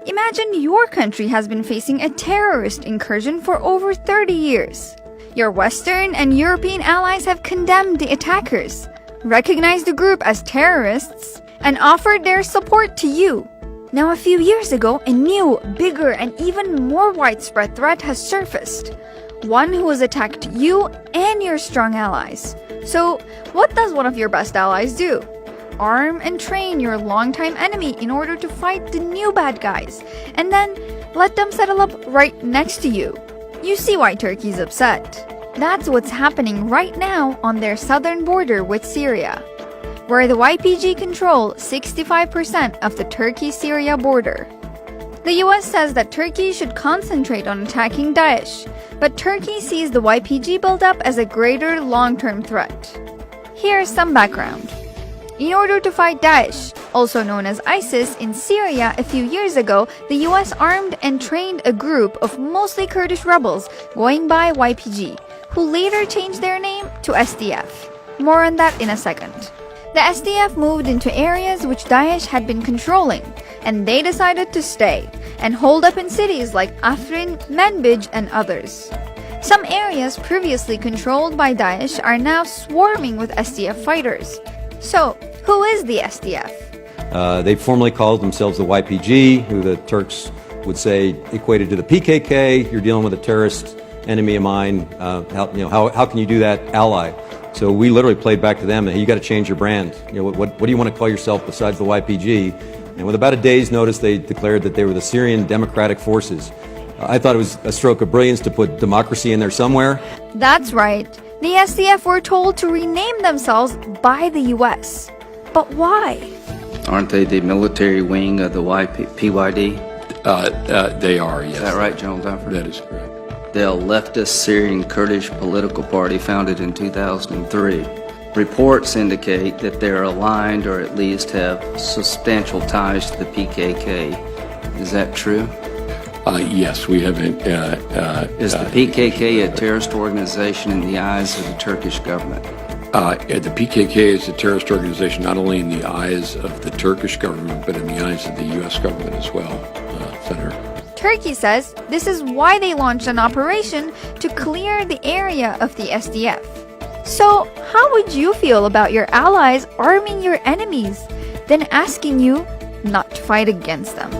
Imagine your country has been facing a terrorist incursion for over 30 years. Your Western and European allies have condemned the attackers, recognized the group as terrorists, and offered their support to you. Now, a few years ago, a new, bigger, and even more widespread threat has surfaced. One who has attacked you and your strong allies. So, what does one of your best allies do? Arm and train your longtime enemy in order to fight the new bad guys, and then let them settle up right next to you. You see why Turkey's upset. That's what's happening right now on their southern border with Syria, where the YPG control 65% of the Turkey-Syria border. The US says that Turkey should concentrate on attacking Daesh, but Turkey sees the YPG buildup as a greater long-term threat. Here's some background. In order to fight Daesh, also known as ISIS, in Syria a few years ago, the US armed and trained a group of mostly Kurdish rebels going by YPG, who later changed their name to SDF. More on that in a second. The SDF moved into areas which Daesh had been controlling, and they decided to stay and hold up in cities like Afrin, Manbij, and others. Some areas previously controlled by Daesh are now swarming with SDF fighters. So, who is the SDF? They formerly called themselves the YPG, who the Turks would say equated to the PKK. You're dealing with a terrorist enemy of mine. How can you do that, ally? So we literally played back to them that, hey, you got to change your brand. What do you want to call yourself besides the YPG? And with about a day's notice, they declared that they were the Syrian Democratic Forces. I thought it was a stroke of brilliance to put democracy in there somewhere. That's right. The SDF were told to rename themselves by the US. But why? Aren't they the military wing of the PYD? They are, yes. Is that right, General Dunford? That is correct. The leftist Syrian Kurdish political party founded in 2003. Reports indicate that they're aligned or at least have substantial ties to the PKK. Is that true? Yes, we have. Is the PKK a terrorist organization in the eyes of the Turkish government? The PKK is a terrorist organization not only in the eyes of the Turkish government, but in the eyes of the U.S. government as well, Senator. Turkey says this is why they launched an operation to clear the area of the SDF. So, how would you feel about your allies arming your enemies, then asking you not to fight against them?